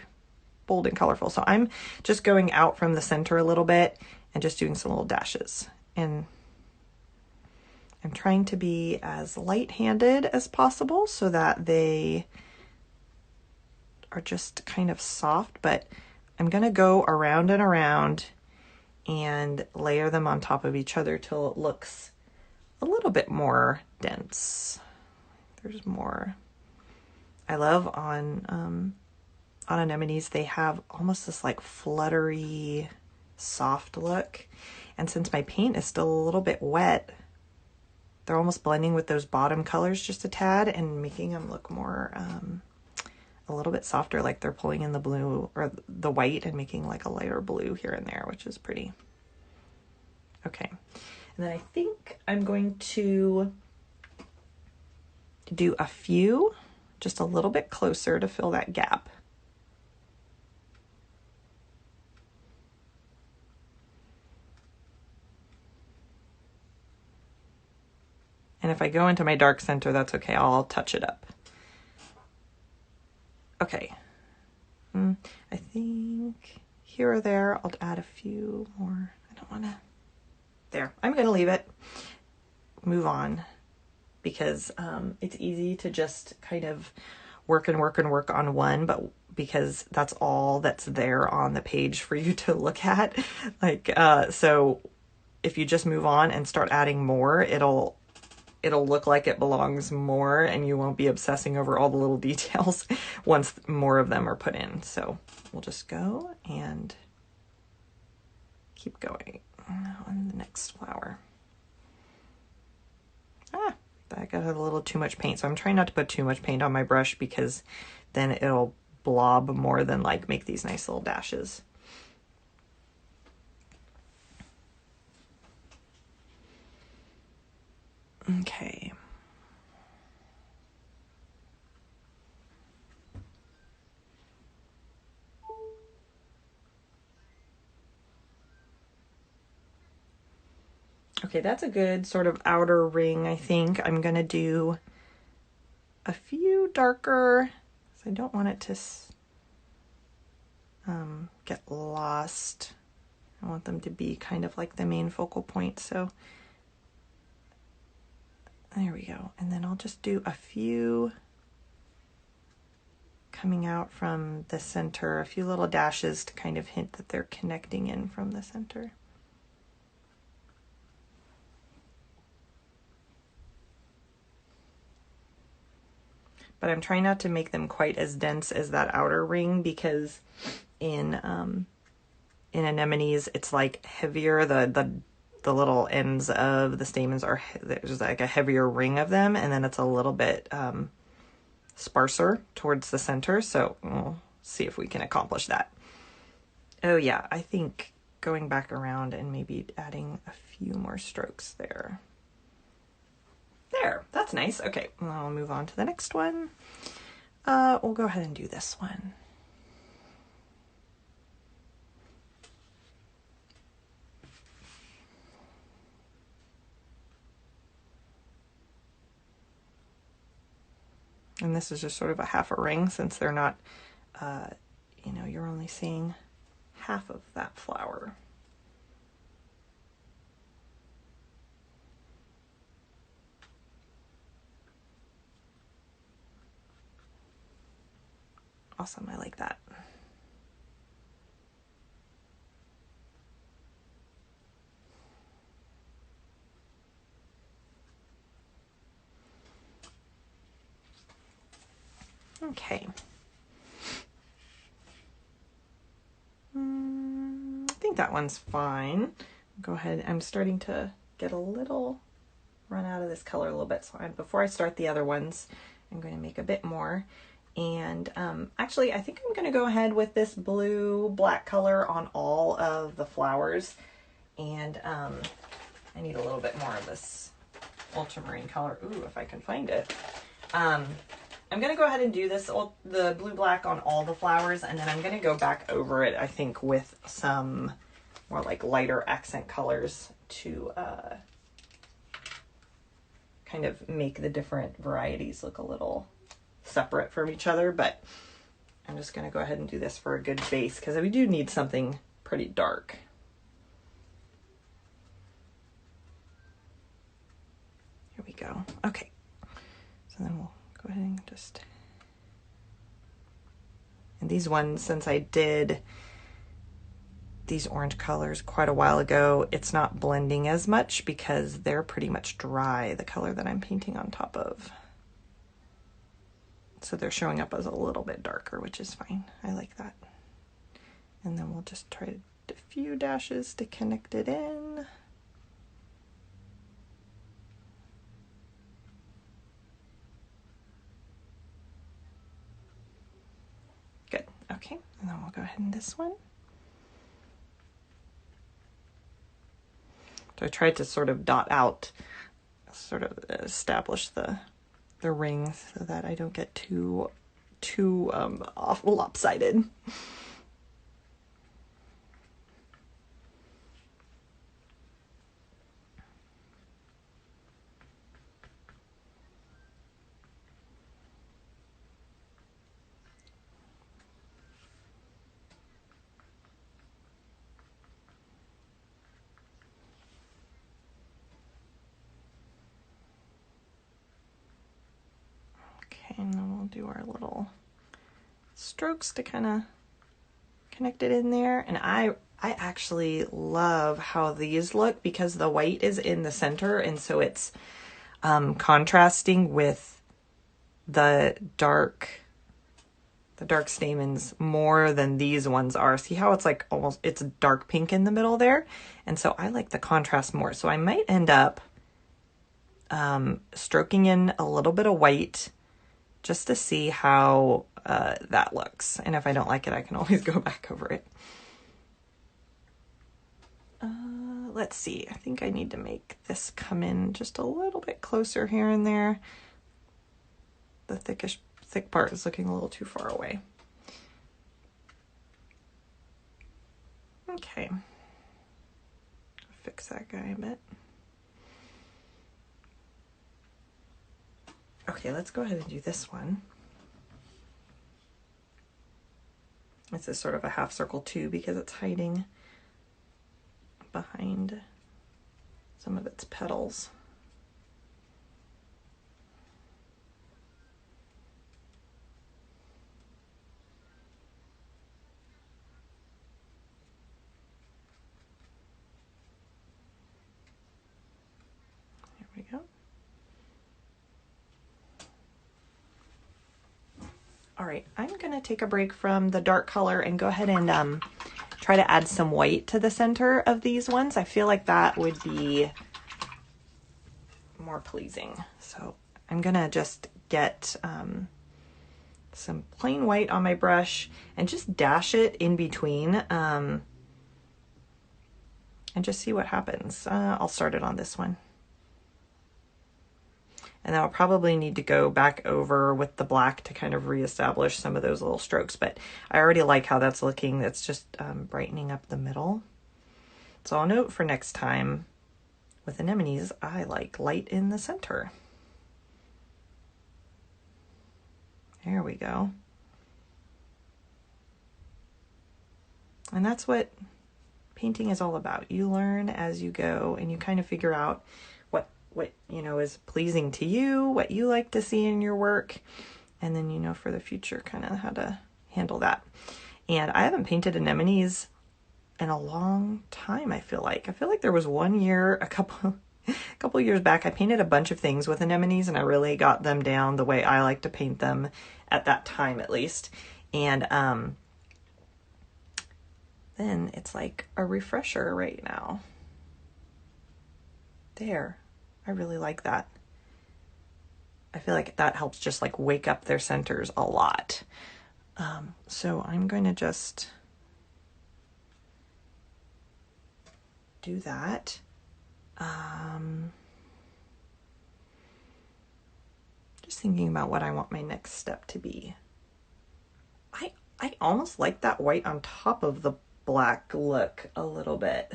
bold and colorful. So I'm just going out from the center a little bit and just doing some little dashes. And I'm trying to be as light-handed as possible so that they are just kind of soft, but I'm going to go around and around and layer them on top of each other till it looks a little bit more dense. There's more. I love on anemones, they have almost this like fluttery, soft look. And since my paint is still a little bit wet, they're almost blending with those bottom colors just a tad and making them look more, a little bit softer, like they're pulling in the blue or the white and making like a lighter blue here and there, which is pretty. Okay. And then I think I'm going to do a few just a little bit closer to fill that gap. And if I go into my dark center, that's okay. I'll touch it up. Okay. I think here or there, I'll add a few more. I don't want to. There. I'm going to leave it. Move on. Because it's easy to just kind of work and work and work on one, but because that's all that's there on the page for you to look at. So if you just move on and start adding more, it'll look like it belongs more, and you won't be obsessing over all the little details once more of them are put in. So we'll just go and keep going on the next flower. I got a little too much paint, so I'm trying not to put too much paint on my brush because then it'll blob more than like make these nice little dashes. Okay. Okay, that's a good sort of outer ring, I think. I'm going to do a few darker, because I don't want it to get lost. I want them to be kind of like the main focal point, so there we go. And then I'll just do a few coming out from the center, a few little dashes to kind of hint that they're connecting in from the center. But I'm trying not to make them quite as dense as that outer ring, because in anemones it's like heavier. The little ends of the stamens are, there's like a heavier ring of them, and then it's a little bit sparser towards the center. So we'll see if we can accomplish that. Oh yeah, I think going back around and maybe adding a few more strokes there. There, that's nice. Okay, I'll move on to the next one. We'll go ahead and do this one. And this is just sort of a half a ring since they're not, you know, you're only seeing half of that flower. Awesome, I like that. Okay. I think that one's fine. Go ahead. I'm starting to get a little run out of this color a little bit. So before I start the other ones, I'm going to make a bit more. And actually, I think I'm going to go ahead with this blue black color on all of the flowers. And I need a little bit more of this ultramarine color. Ooh, if I can find it. I'm going to go ahead and do this, the blue black on all the flowers, and then I'm going to go back over it, I think, with some more like lighter accent colors to kind of make the different varieties look a little separate from each other. But I'm just going to go ahead and do this for a good base because we do need something pretty dark. Here we go. Okay. So then we'll go ahead and just, and these ones, since I did these orange colors quite a while ago, it's not blending as much because they're pretty much dry, the color that I'm painting on top of. So they're showing up as a little bit darker, which is fine. I like that. And then we'll just try a few dashes to connect it in. Good. Okay. And then we'll go ahead and this one. So I tried to sort of dot out, sort of establish the rings so that I don't get too off lopsided. And then we'll do our little strokes to kind of connect it in there. And I actually love how these look because the white is in the center, and so it's contrasting with the dark stamens more than these ones are. See how it's like almost, it's dark pink in the middle there? And so I like the contrast more. So I might end up stroking in a little bit of white just to see how that looks. And if I don't like it, I can always go back over it. Let's see. I think I need to make this come in just a little bit closer here and there. The thick part is looking a little too far away. Okay. Fix that guy a bit. Okay, let's go ahead and do this one. This is sort of a half circle too because it's hiding behind some of its petals. There we go. All right, I'm gonna take a break from the dark color and go ahead and try to add some white to the center of these ones. I feel like that would be more pleasing. So I'm gonna just get some plain white on my brush and just dash it in between and just see what happens. I'll start it on this one. And I'll probably need to go back over with the black to kind of reestablish some of those little strokes, but I already like how that's looking. That's just brightening up the middle. So I'll note for next time with anemones, I like light in the center. There we go. And that's what painting is all about. You learn as you go, and you kind of figure out what you know is pleasing to you, what you like to see in your work, and then you know for the future kind of how to handle that. And I haven't painted anemones in a long time. I feel like there was one year, a couple years back, I painted a bunch of things with anemones, and I really got them down the way I like to paint them at that time, at least. And then it's like a refresher right now. There, I really like that. I feel like that helps just like wake up their centers a lot. So I'm going to just do that. Just thinking about what I want my next step to be. I almost like that white on top of the black look a little bit.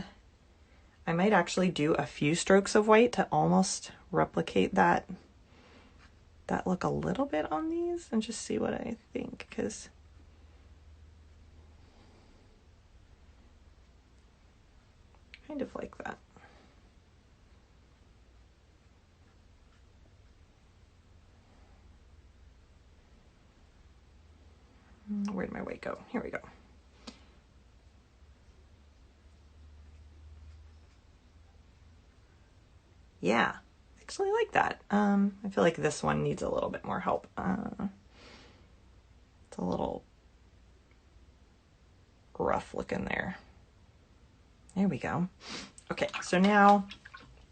I might actually do a few strokes of white to almost replicate that look a little bit on these and just see what I think, because kind of like that. Where'd my white go? Here we go. Yeah, I actually like that. I feel like this one needs a little bit more help. It's a little rough looking there. There we go. Okay, so now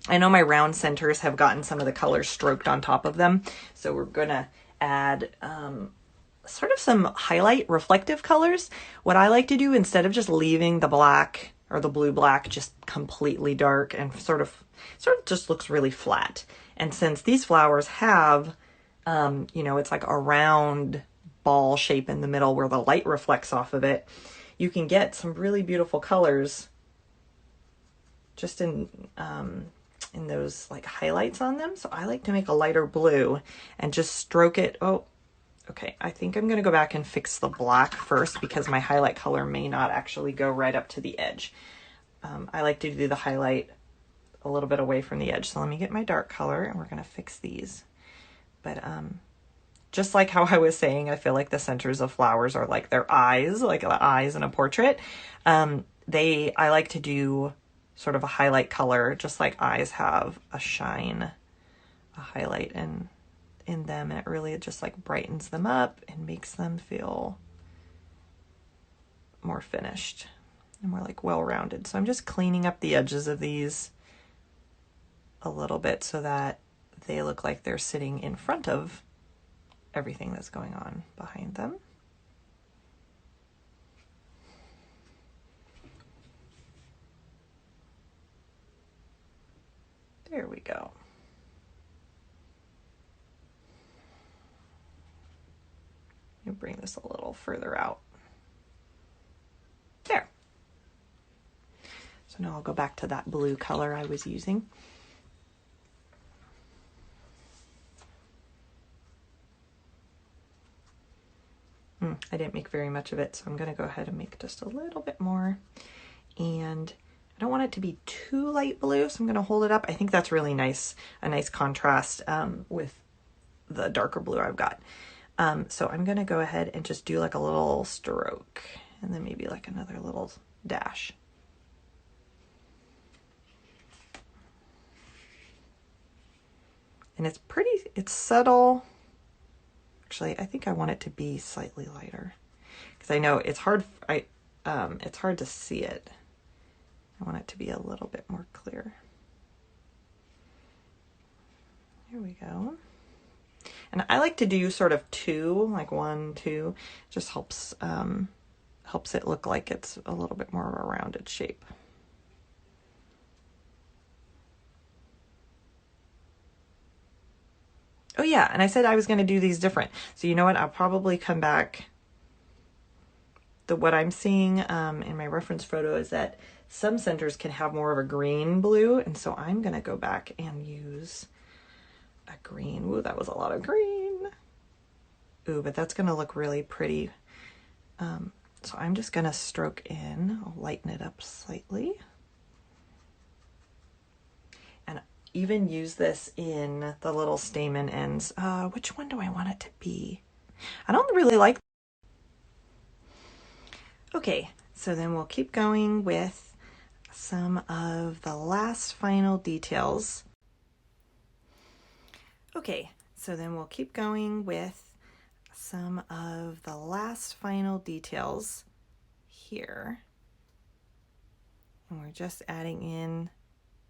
I know my round centers have gotten some of the colors stroked on top of them, so we're gonna add sort of some highlight reflective colors. What I like to do, instead of just leaving the black or the blue black just completely dark and sort of just looks really flat. And since these flowers have, you know, it's like a round ball shape in the middle where the light reflects off of it, you can get some really beautiful colors just in those like highlights on them. So I like to make a lighter blue and just stroke it. Oh, okay. I think I'm going to go back and fix the black first because my highlight color may not actually go right up to the edge. I like to do the highlight a little bit away from the edge. So let me get my dark color and we're going to fix these. But just like how I was saying, I feel like the centers of flowers are like their eyes, like the eyes in a portrait. I like to do sort of a highlight color, just like eyes have a shine, a highlight in them, and it really just like brightens them up and makes them feel more finished and more like well-rounded. So I'm just cleaning up the edges of these a little bit so that they look like they're sitting in front of everything that's going on behind them. There we go. Let me bring this a little further out. There. So now I'll go back to that blue color I was using. I didn't make very much of it, so I'm going to go ahead and make just a little bit more. And I don't want it to be too light blue, so I'm going to hold it up. I think that's really nice, a nice contrast with the darker blue I've got. So I'm going to go ahead and just do like a little stroke and then maybe like another little dash. And it's subtle. Actually, I think I want it to be slightly lighter because I know it's hard. It's hard to see it. I want it to be a little bit more clear. Here we go. And I like to do sort of two, like 1, 2, just helps it look like it's a little bit more of a rounded shape. Oh yeah, and I said I was going to do these different. So you know what? I'll probably come back. What I'm seeing in my reference photo is that some centers can have more of a green blue, and so I'm going to go back and use a green. Ooh, that was a lot of green. Ooh, but that's gonna look really pretty. So I'm just gonna stroke in. I'll lighten it up slightly. And even use this in the little stamen ends. Which one do I want it to be? I don't really like. Okay, so then we'll keep going with some of the last final details. Okay, so then we'll keep going with some of the last final details here. And we're just adding in,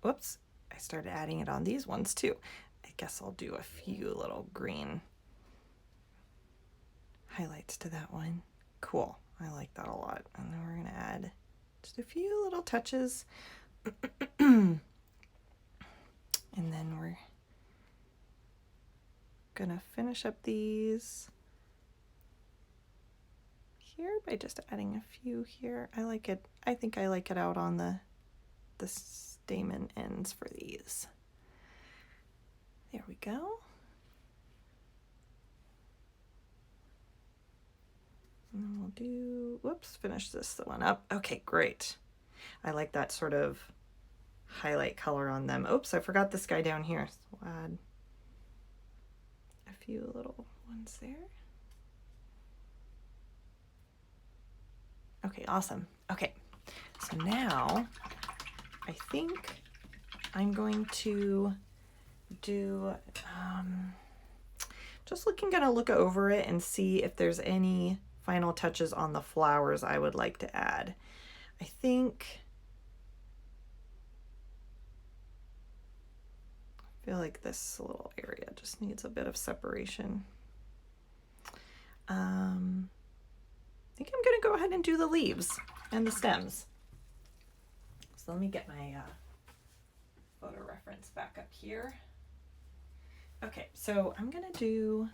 whoops, I started adding it on these ones too. I guess I'll do a few little green highlights to that one. Cool, I like that a lot. And then we're gonna add just a few little touches. And then we're gonna finish up these here by just adding a few here. I like it. I think I like it out on the stamen ends for these. There we go. And then we'll do, whoops, finish this one up. Okay, great. I like that sort of highlight color on them. Oops, I forgot this guy down here. So we'll add a few little ones there. Okay, awesome. Okay, so now I think I'm going to do, gonna look over it and see if there's any final touches on the flowers I would like to add. I feel like this little area just needs a bit of separation. I think I'm gonna go ahead and do the leaves and the stems. So let me get my photo reference back up here. Okay, so I'm gonna do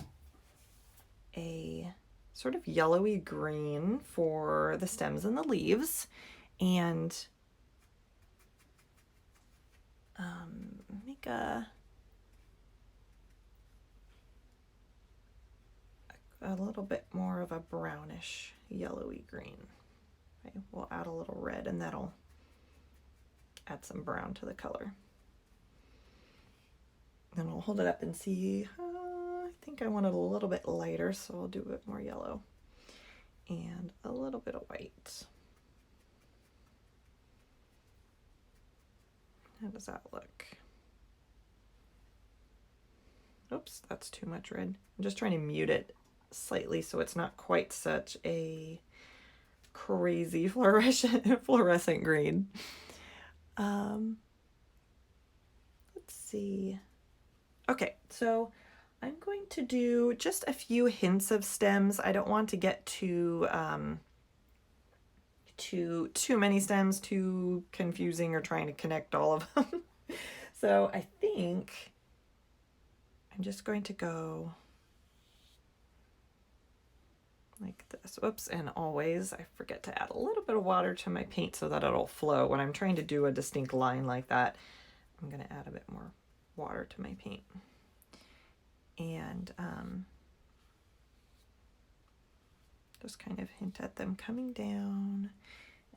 a sort of yellowy green for the stems and the leaves, and make a little bit more of a brownish yellowy green. Okay, we'll add a little red and that'll add some brown to the color. Then I'll hold it up and see. I think I want it a little bit lighter, so I'll do a bit more yellow and a little bit of white. How does that look? Oops, that's too much red. I'm just trying to mute it slightly so it's not quite such a crazy fluorescent green. Let's see. Okay, so I'm going to do just a few hints of stems. I don't want to get too many stems, too confusing, or trying to connect all of them. So I think I'm just going to go like this. Whoops, and always I forget to add a little bit of water to my paint so that it'll flow. When I'm trying to do a distinct line like that, I'm going to add a bit more water to my paint. And just kind of hint at them coming down,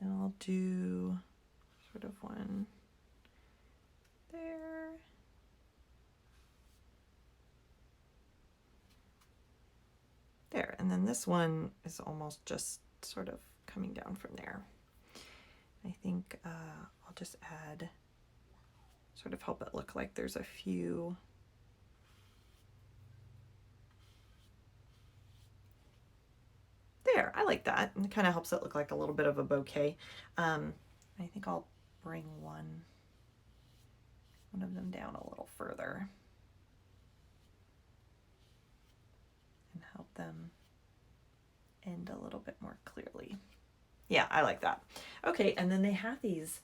and I'll do sort of one there. There, and then this one is almost just sort of coming down from there. I think I'll just add, sort of help it look like there's a few there. I like that, and it kind of helps it look like a little bit of a bouquet. I think I'll bring one of them down a little further and help them end a little bit more clearly. Yeah, I like that. Okay, and then they have these,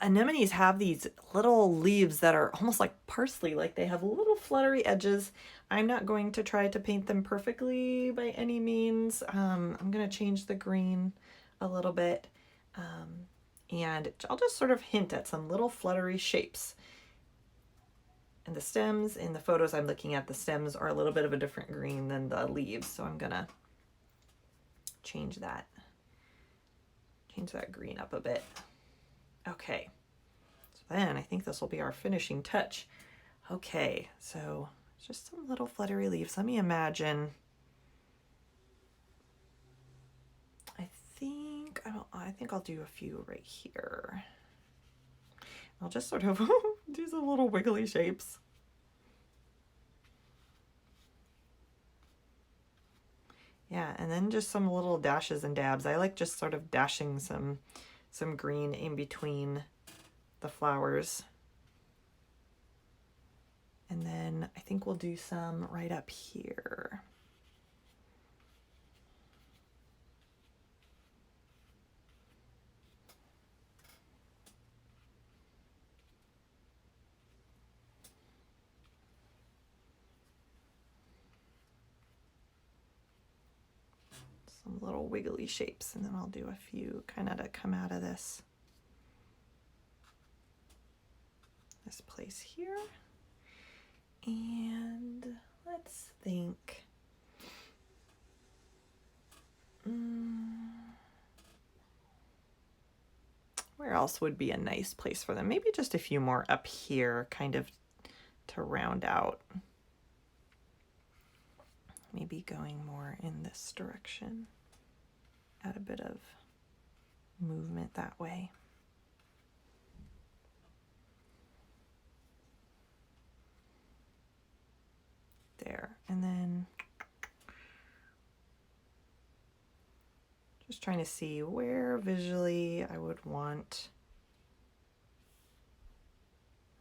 anemones have these little leaves that are almost like parsley, like they have little fluttery edges. I'm not going to try to paint them perfectly by any means. I'm going to change the green a little bit, and I'll just sort of hint at some little fluttery shapes. And the stems, in the photos I'm looking at, the stems are a little bit of a different green than the leaves, so I'm gonna change that green up a bit. Okay, so then I think this will be our finishing touch. Okay, so just some little fluttery leaves. Let me imagine. I think I'll do a few right here. I'll just sort of do some little wiggly shapes. Yeah, and then just some little dashes and dabs. I like just sort of dashing some green in between the flowers. And then I think we'll do some right up here. Some little wiggly shapes, and then I'll do a few kind of to come out of this place here. And let's think. Where else would be a nice place for them? Maybe just a few more up here, kind of to round out. Maybe going more in this direction. Add a bit of movement that way. There, and then just trying to see where visually I would want.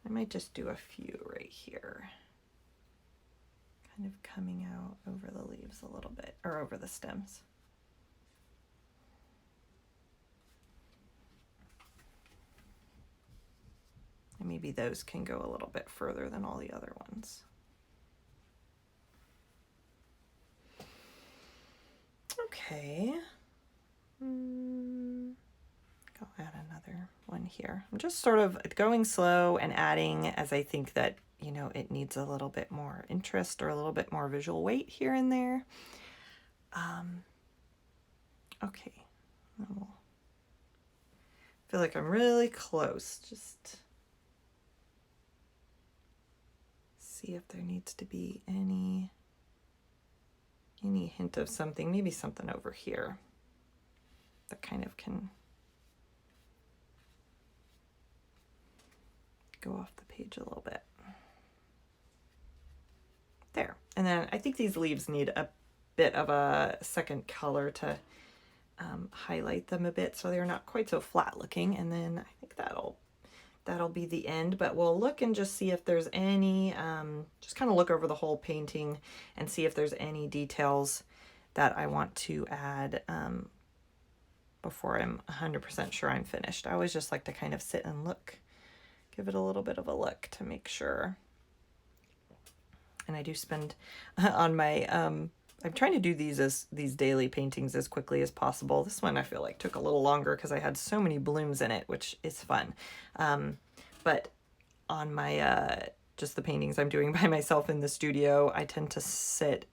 I might just do a few right here. Kind of coming out over the leaves a little bit, or over the stems. And maybe those can go a little bit further than all the other ones. Okay. I'll add another one here. I'm just sort of going slow and adding as I think that, you know, it needs a little bit more interest or a little bit more visual weight here and there. Okay. I feel like I'm really close. Just see if there needs to be any hint of something, maybe something over here that kind of can go off the page a little bit. There. And then I think these leaves need a bit of a second color to highlight them a bit so they're not quite so flat looking. And then I think that'll be the end, but we'll look and just see if there's any, just kind of look over the whole painting and see if there's any details that I want to add before I'm 100% sure I'm finished. I always just like to kind of sit and look, give it a little bit of a look to make sure. And I do spend on my, I'm trying to do these daily paintings as quickly as possible. This one I feel like took a little longer because I had so many blooms in it, which is fun. But on my, just the paintings I'm doing by myself in the studio, I tend to sit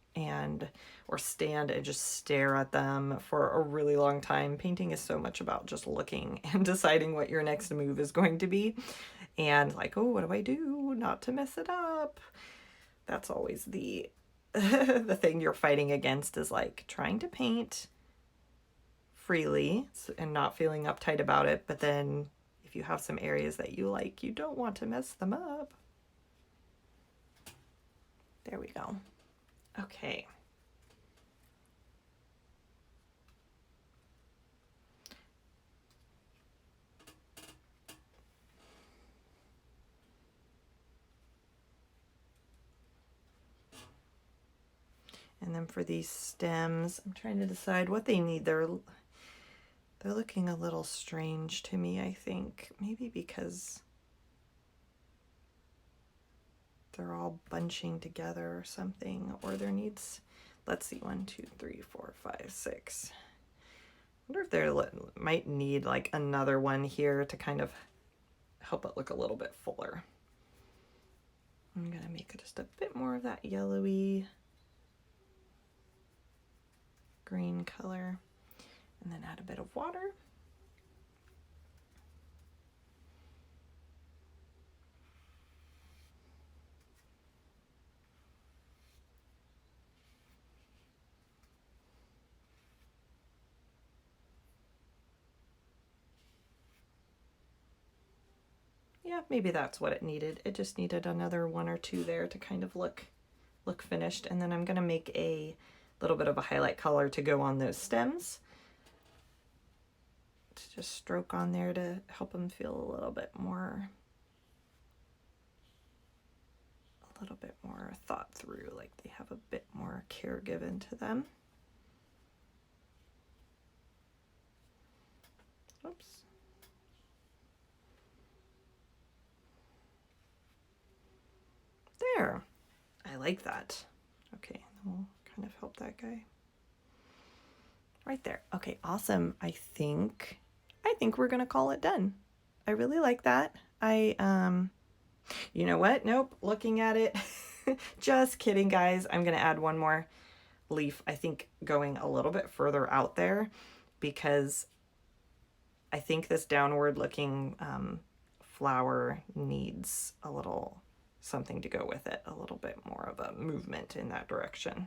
or stand and just stare at them for a really long time. Painting is so much about just looking and deciding what your next move is going to be. And like, oh, what do I do not to mess it up? That's always the the thing you're fighting against, is like trying to paint freely and not feeling uptight about it. But then if you have some areas that you like, you don't want to mess them up. There we go. Okay. And then for these stems, I'm trying to decide what they need. They're looking a little strange to me, I think. Maybe because they're all bunching together or something. Or there needs, let's see, 1, 2, 3, 4, 5, 6. I wonder if there might need like another one here to kind of help it look a little bit fuller. I'm gonna make it just a bit more of that yellowy green color, and then add a bit of water. Yeah, maybe that's what it needed. It just needed another one or two there to kind of look finished. And then I'm gonna make a little bit of a highlight color to go on those stems. To just stroke on there to help them feel a little bit more thought through, like they have a bit more care given to them. Oops. There. I like that. Okay, we'll kind of help that guy. Right there. Okay, awesome. I think we're gonna call it done. I really like that. You know what? Nope. Looking at it. Just kidding, guys. I'm gonna add one more leaf, I think, going a little bit further out there, because I think this downward looking flower needs a little something to go with it, a little bit more of a movement in that direction.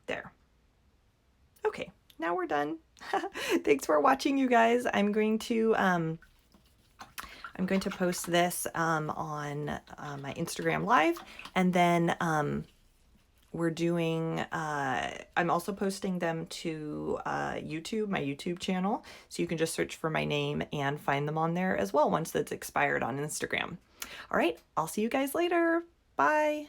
There. Okay, now we're done. Thanks for watching, you guys. I'm going to post this on my Instagram Live, and then we're doing, I'm also posting them to YouTube, my YouTube channel, so you can just search for my name and find them on there as well once that's expired on Instagram. All right, I'll see you guys later. Bye.